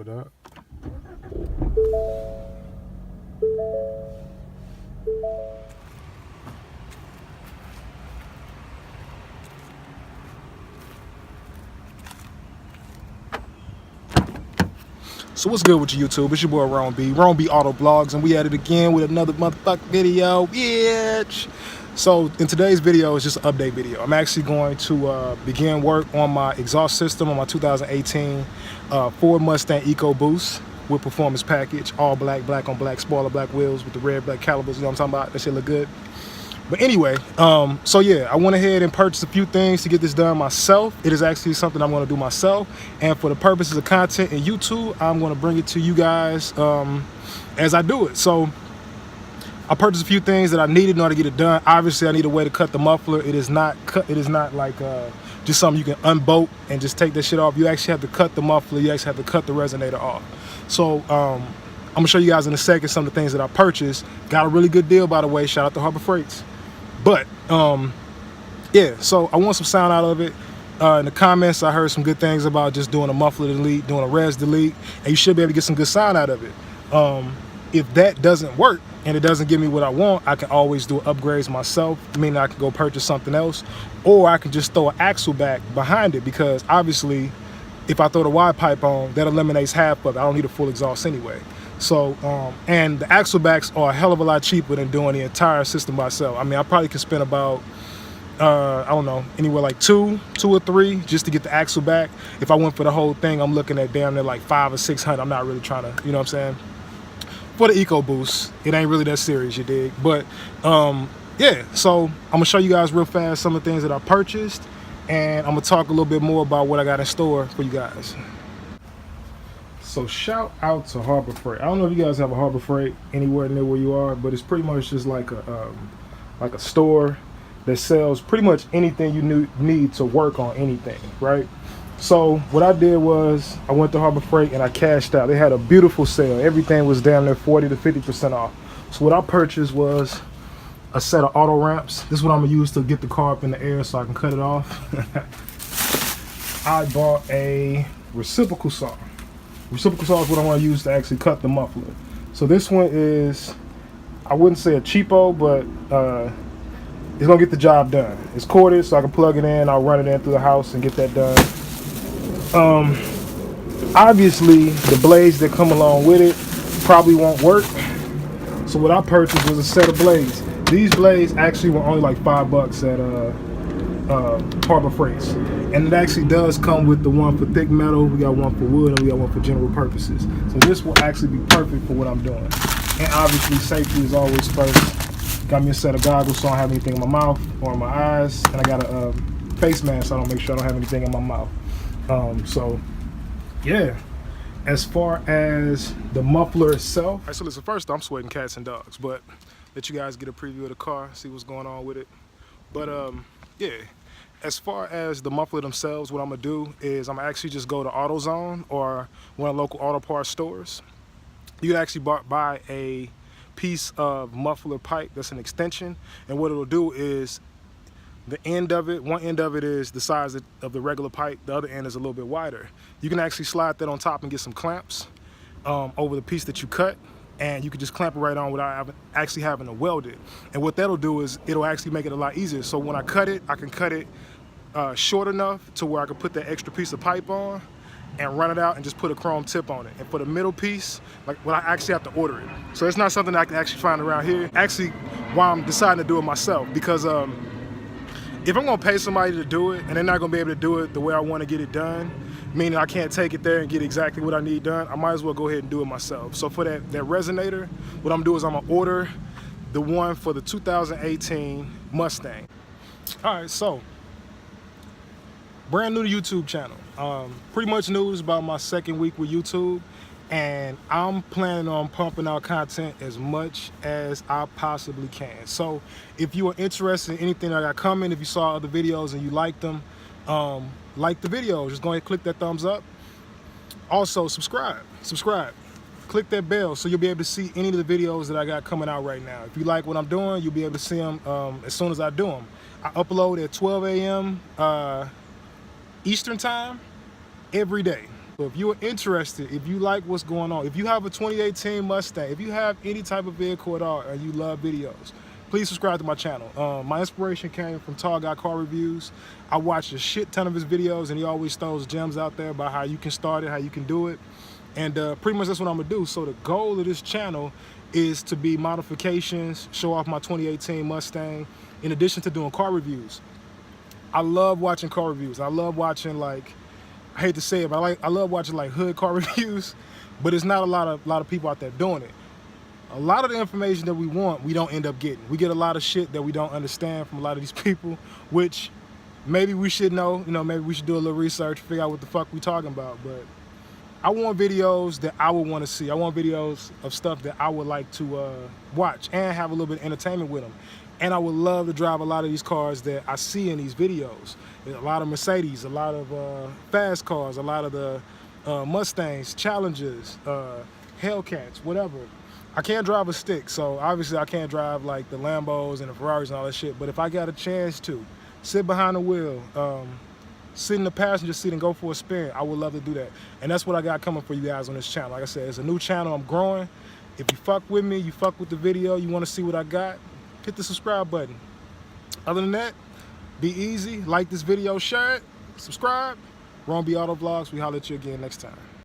That. So what's good with you, YouTube? It's your boy Ron B Auto Blogs, and we at it again with another motherfucking video, bitch. So in today's video, it's just an update video. I'm actually going to begin work on my exhaust system on my 2018 Ford Mustang Ecoboost with performance package, all black, black on black, spoiler black wheels with the red black calipers. You know what I'm talking about? That shit look good. But anyway, so yeah, I went ahead and purchased a few things to get this done myself. It is actually something I'm going to do myself, and for the purposes of content in YouTube, I'm going to bring it to you guys as I do it. So I purchased a few things that I needed in order to get it done. Obviously, I need a way to cut the muffler. It is not like just something you can unbolt and just take that shit off. You actually have to cut the muffler. You actually have to cut the resonator off. So I'm gonna show you guys in a second some of the things that I purchased. Got a really good deal, by the way. Shout out to Harbor Freights. But yeah, so I want some sound out of it. In the comments, I heard some good things about just doing a muffler delete, doing a res delete, and you should be able to get some good sound out of it. If that doesn't work and it doesn't give me what I want, I can always do upgrades myself, meaning I can go purchase something else, or I can just throw an axle back behind it, because obviously if I throw the wide pipe on, that eliminates half of it. I don't need a full exhaust anyway. So, and the axle backs are a hell of a lot cheaper than doing the entire system myself. I mean, I probably could spend about, I don't know, anywhere like two or three just to get the axle back. If I went for the whole thing, I'm looking at damn near like $500 or $600. I'm not really trying to, you know what I'm saying? For the Ecoboost, it ain't really that serious, you dig? But, yeah, so I'm gonna show you guys real fast some of the things that I purchased, and I'm gonna talk a little bit more about what I got in store for you guys. So shout out to Harbor Freight. I don't know if you guys have a Harbor Freight anywhere near where you are, but it's pretty much just like a store that sells pretty much anything you need to work on anything, right? So what I did was I went to Harbor Freight and I cashed out. They had a beautiful sale. Everything was down there 40 to 50% off. So what I purchased was a set of auto ramps. This is what I'm gonna use to get the car up in the air so I can cut it off. I bought a reciprocal saw. Reciprocal saw is what I want to use to actually cut the muffler. So this one is, I wouldn't say a cheapo, but it's gonna get the job done. It's corded, so I can plug it in. I'll run it in through the house and get that done. Obviously, the blades that come along with it probably won't work. So what I purchased was a set of blades. These blades actually were only like $5 at Harbor Freights, and it actually does come with the one for thick metal. We got one for wood, and we got one for general purposes. So this will actually be perfect for what I'm doing. And obviously safety is always first. Got me a set of goggles so I don't have anything in my mouth or in my eyes, and I got a face mask so I don't make sure I don't have anything in my mouth. So yeah, as far as the muffler itself, all right, so listen, first I'm sweating cats and dogs, but let you guys get a preview of the car, see what's going on with it. But yeah, as far as the muffler themselves, what I'm gonna do is I'm gonna actually just go to AutoZone or one of the local auto parts stores. You can actually buy a piece of muffler pipe that's an extension, and what it'll do is the end of it, one end of it is the size of the regular pipe, the other end is a little bit wider. You can actually slide that on top and get some clamps over the piece that you cut, and you can just clamp it right on without actually having to weld it. And what that'll do is it'll actually make it a lot easier. So when I cut it, I can cut it short enough to where I can put that extra piece of pipe on and run it out and just put a chrome tip on it. And for the middle piece, like, well, I actually have to order it. So it's not something that I can actually find around here. Actually, why I'm deciding to do it myself, because if I'm gonna pay somebody to do it and they're not gonna be able to do it the way I wanna get it done, meaning I can't take it there and get exactly what I need done, I might as well go ahead and do it myself. So for that resonator, what I'm doing is I'm gonna order the one for the 2018 Mustang. All right, so brand new to YouTube channel. Pretty much news about my second week with YouTube, and I'm planning on pumping out content as much as I possibly can. So if you are interested in anything I got coming, if you saw other videos and you liked them, like the video, just go ahead and click that thumbs up. Also subscribe, click that bell so you'll be able to see any of the videos that I got coming out right now. If you like what I'm doing, you'll be able to see them as soon as I do them. I upload at 12 a.m. Eastern time every day. So if you're interested, if you like what's going on, if you have a 2018 Mustang, if you have any type of vehicle at all and you love videos, please subscribe to my channel. My inspiration came from Tall Guy Car Reviews. I watched a shit ton of his videos and he always throws gems out there about how you can start it, how you can do it. And pretty much that's what I'm gonna do. So the goal of this channel is to be modifications, show off my 2018 Mustang, in addition to doing car reviews. I love watching car reviews. I love watching, like, I hate to say it, but I love watching like hood car reviews, but it's not a lot of people out there doing it. A lot of the information that we want, we don't end up getting. We get a lot of shit that we don't understand from a lot of these people, which maybe we should know, you know, maybe we should do a little research, figure out what the fuck we talking about. But I want videos that I would want to see. I want videos of stuff that I would like to watch and have a little bit of entertainment with them. And I would love to drive a lot of these cars that I see in these videos. A lot of Mercedes, a lot of fast cars, a lot of the Mustangs, Challengers, Hellcats, whatever. I can't drive a stick, so obviously I can't drive like the Lambos and the Ferraris and all that shit, but if I got a chance to sit behind the wheel, sit in the passenger seat and go for a spin, I would love to do that. And that's what I got coming for you guys on this channel. Like I said, it's a new channel, I'm growing. If you fuck with me, you fuck with the video, you wanna see what I got, hit the subscribe button. Other than that, be easy, like this video, share it, subscribe. Ron B Auto Vlogs, we holler at you again next time.